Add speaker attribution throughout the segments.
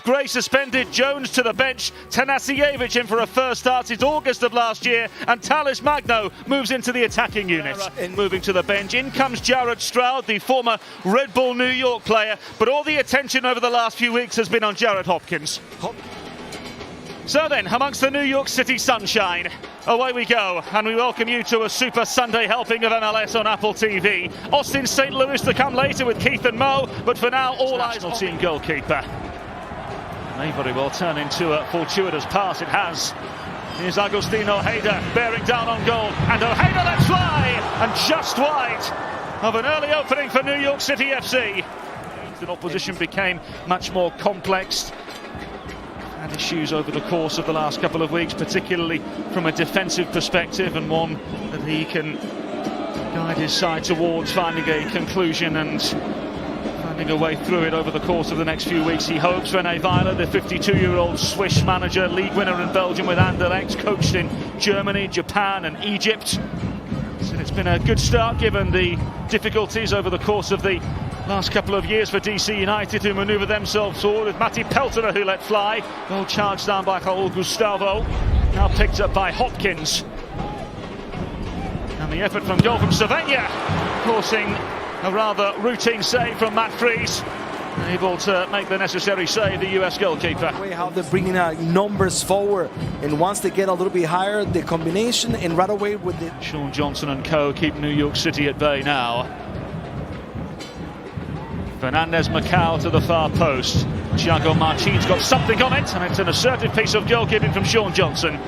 Speaker 1: Gray suspended, Jones to the bench, Tanasiewicz in for a first start since August of last year, and Talis Magno moves into the attacking unit. Moving to the bench, in comes Jared Stroud, the former Red Bull New York player, but all the attention over the last few weeks has been on Jared Hopkins. So then, amongst the New York City sunshine, away we go, and we welcome you to a Super Sunday helping of MLS on Apple TV. Austin St. Louis to come later with Keith and Mo, but for now, all eyes on team goalkeeper. May very well turn into a fortuitous pass, it has. Here's Agustin Ojeda bearing down on goal, and Ojeda lets fly, and just wide of an early opening for New York City FC. The opposition became much more complex. Had issues over the course of the last couple of weeks, particularly from a defensive perspective, and one that he can guide his side towards finding a conclusion and finding a way through it over the course of the next few weeks. He hopes. René Weiler, the 52-year-old Swiss manager, league winner in Belgium with Anderlecht, coached in Germany, Japan and Egypt. So it's been a good start given the difficulties over the course of the last couple of years for DC United, who manoeuvre themselves forward with Matti Peltonen, who let fly. Goal charged down by Raul Gustavo, now picked up by Hopkins. And the effort from goal from Savagna, forcing a rather routine save from Matt Fries, able to make the necessary save, the US goalkeeper.
Speaker 2: How they're bringing numbers forward, and once they get a little bit higher, the combination, and right away with the...
Speaker 1: Sean Johnson and co keep New York City at bay now. Fernandez Macau to the far post. Thiago Martins got something on it, and it's an assertive piece of goalkeeping from Sean Johnson.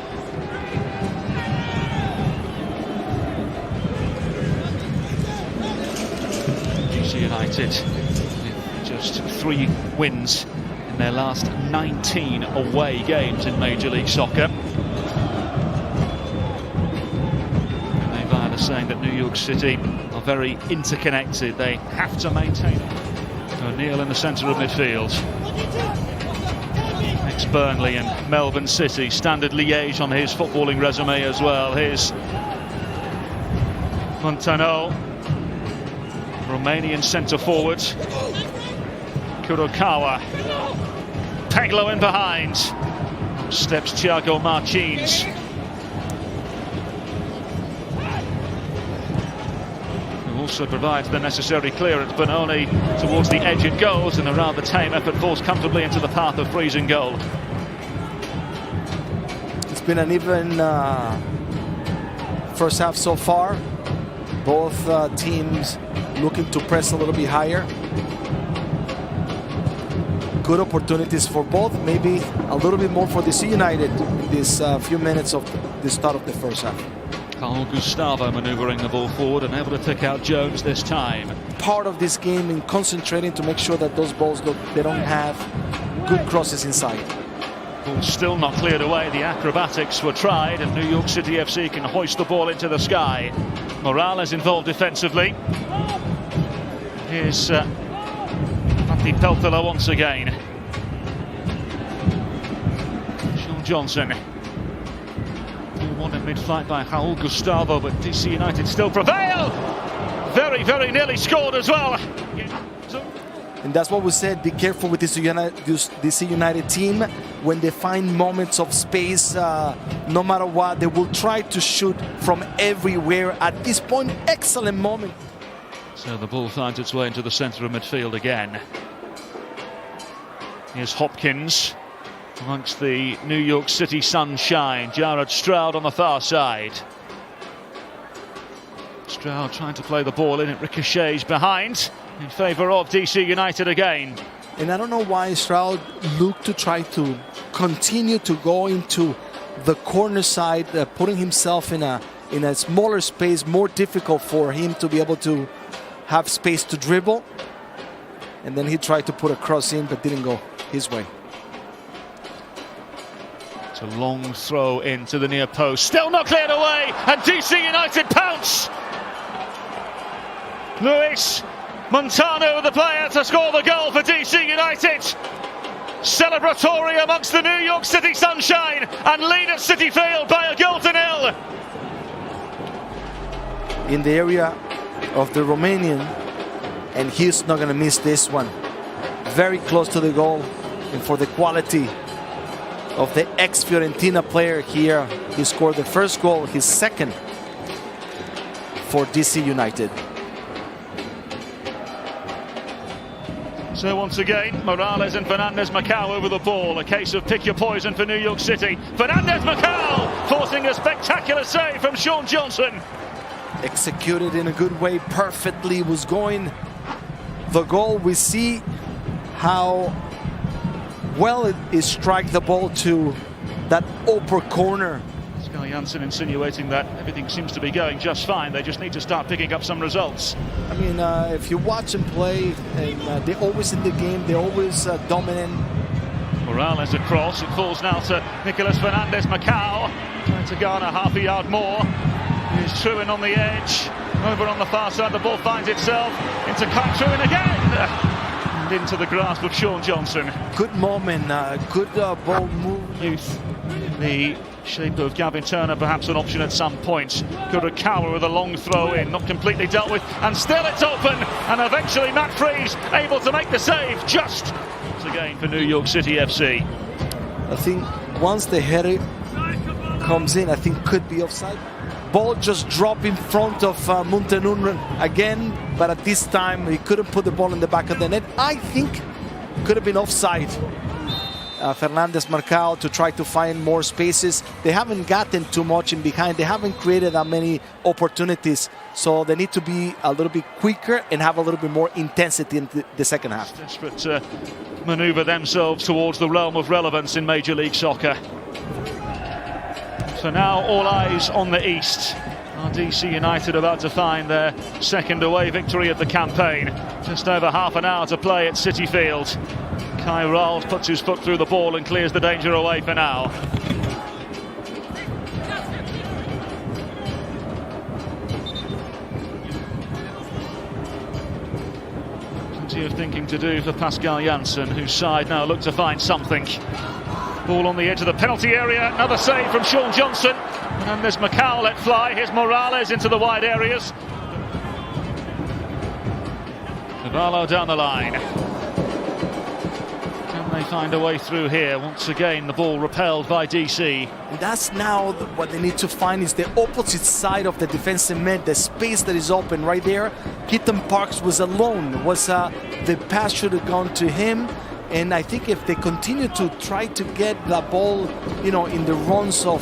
Speaker 1: DC United with just 3 wins in their last 19 away games in Major League Soccer. René Weiler saying that New York City are very interconnected. They have to maintain it. O'Neill in the centre of midfield. Ex-Burnley and Melbourne City, Standard Liège on his footballing resume as well. Here's Montano, Romanian centre forward. Kurokawa. Peglo in behind. Steps Thiago Martins. Also provides the necessary clearance, but only towards the edge it goes, and a rather tame effort falls comfortably into the path of freezing goal.
Speaker 2: It's been an even first half so far. Both teams looking to press a little bit higher. Good opportunities for both, maybe a little bit more for DC United in this few minutes of the start of the first half.
Speaker 1: Raul Gustavo manoeuvring the ball forward and able to pick out Jones this time.
Speaker 2: Part of this game in concentrating to make sure that those balls they don't have good crosses inside.
Speaker 1: Ball still not cleared away. The acrobatics were tried, and New York City FC can hoist the ball into the sky. Morales involved defensively. Here's Matti Peltonen once again. Sean Johnson. 1 in mid-flight by Raul Gustavo, but DC United still prevail. Very, very nearly scored as well.
Speaker 2: And that's what we said, be careful with this DC United team. When they find moments of space, no matter what, they will try to shoot from everywhere. At this point, excellent moment.
Speaker 1: So the ball finds its way into the centre of midfield again. Here's Hopkins amongst the New York City sunshine. Jared Stroud on the far side. Stroud trying to play the ball in, it ricochets behind in favour of DC United again.
Speaker 2: And I don't know why Stroud looked to try to continue to go into the corner side, putting himself in a smaller space, more difficult for him to be able to have space to dribble. And then he tried to put a cross in, but didn't go his way.
Speaker 1: It's a long throw into the near post, still not cleared away, and DC United pounce! Luis Montano, the player to score the goal for DC United. Celebratory amongst the New York City sunshine, and lead at City Field by a goal to nil.
Speaker 2: In the area of the Romanian, and he's not going to miss this one. Very close to the goal. and for the quality of the ex-Fiorentina player here. He scored the first goal, his second for DC United.
Speaker 1: So once again, Morales and Fernandez-Macau over the ball. A case of pick your poison for New York City. Fernandez-Macau forcing a spectacular save from Sean Johnson.
Speaker 2: Executed in a good way, perfectly, was going the goal. We see how well it is strike the ball to that upper corner.
Speaker 1: Pascal Janssen insinuating that everything seems to be going just fine. They just need to start picking up some results.
Speaker 2: I mean, if you watch them play, and they're always in the game, they're always dominant.
Speaker 1: Morales across, it falls now to Nicolas Fernandez-Macau, trying to garner half a yard more. Here's Truin on the edge, over on the far side, the ball finds itself into Truin again, and into the grasp of Sean Johnson.
Speaker 2: Good moment, good ball move.
Speaker 1: Youth in the shape of Gavin Turner, perhaps an option at some point. Kurokawa with a long throw in, not completely dealt with, and still it's open, and eventually Matt Freese able to make the save, just once again for New York City FC.
Speaker 2: I think once the header comes in, I think could be offside. Ball just dropped in front of Montenunren again, but at this time he couldn't put the ball in the back of the net. I think could have been offside. Fernandez-Macau to try to find more spaces. They haven't gotten too much in behind. They haven't created that many opportunities. So they need to be a little bit quicker and have a little bit more intensity in the second half.
Speaker 1: Desperate to manoeuvre themselves towards the realm of relevance in Major League Soccer. For now, all eyes on the East. Are DC United about to find their second away victory of the campaign? Just over half an hour to play at City Field. Kai Ralls puts his foot through the ball and clears the danger away for now. Plenty of thinking to do for Pascal Janssen, whose side now look to find something. Ball on the edge of the penalty area, another save from Sean Johnson. Fernandez-Macau let fly, here's Morales into the wide areas. Cavallo down the line. Can they find a way through here? Once again, the ball repelled by DC.
Speaker 2: And that's now what they need to find is the opposite side of the defensive mid, the space that is open right there. Keaton Parks was alone, the pass should have gone to him. And I think if they continue to try to get the ball, you know, in the runs of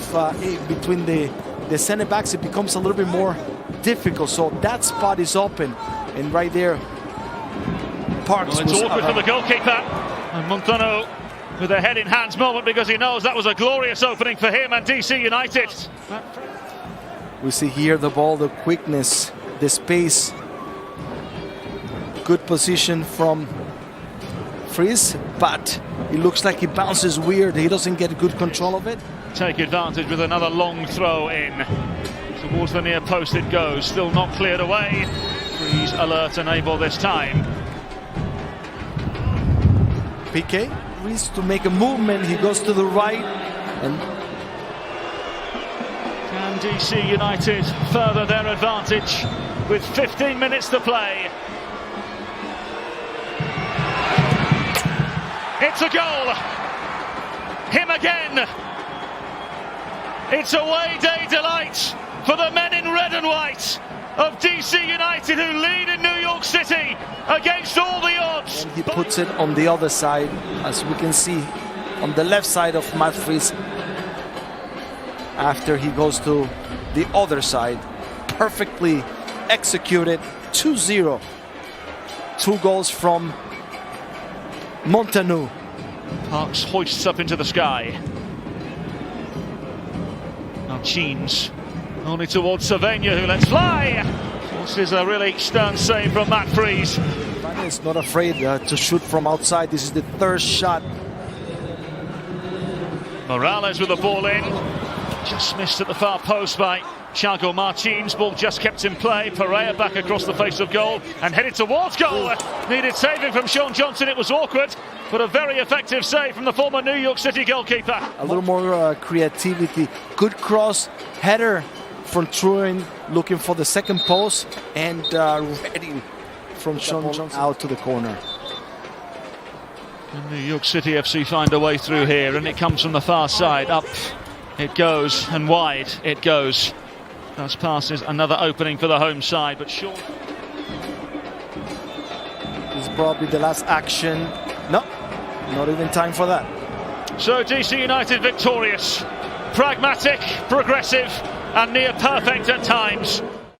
Speaker 2: between the center backs, it becomes a little bit more difficult. So that spot is open, and right there, Parks.
Speaker 1: Well, it's awkward for the goalkeeper, and Montano with a head in hands moment because he knows that was a glorious opening for him and DC United.
Speaker 2: We see here the ball, the quickness, the space, good position from Freese, but it looks like he bounces weird. He doesn't get good control of it.
Speaker 1: Take advantage with another long throw in. Towards the near post it goes, still not cleared away. Freese alert and able this time.
Speaker 2: PK, Freese to make a movement, he goes to the right. And
Speaker 1: can DC United further their advantage with 15 minutes to play? It's a goal! Him again! It's away day delight for the men in red and white of DC United, who lead in New York City against all the odds.
Speaker 2: And he puts it on the other side, as we can see, on the left side of Matt Freese. After he goes to the other side, perfectly executed, 2-0. 2 goals from Montanu.
Speaker 1: Parks hoists up into the sky. Now Cheens only towards Cervenia, who lets fly. This is a really stern save from Matt Freese.
Speaker 2: Is not afraid to shoot from outside. This is the third shot.
Speaker 1: Morales with the ball in. Just missed at the far post by Thiago Martins. Ball just kept in play. Pereira back across the face of goal and headed towards goal. Needed saving from Sean Johnson. It was awkward, but a very effective save from the former New York City goalkeeper.
Speaker 2: A little more creativity. Good cross, header from Truin, looking for the second post, and ready from Sean Johnson out to the corner.
Speaker 1: And New York City FC find a way through here, and it comes from the far side. Up it goes, and wide it goes. Those passes, another opening for the home side, but short.
Speaker 2: This is probably the last action. No, not even time for that.
Speaker 1: So DC United victorious. Pragmatic, progressive, and near perfect at times.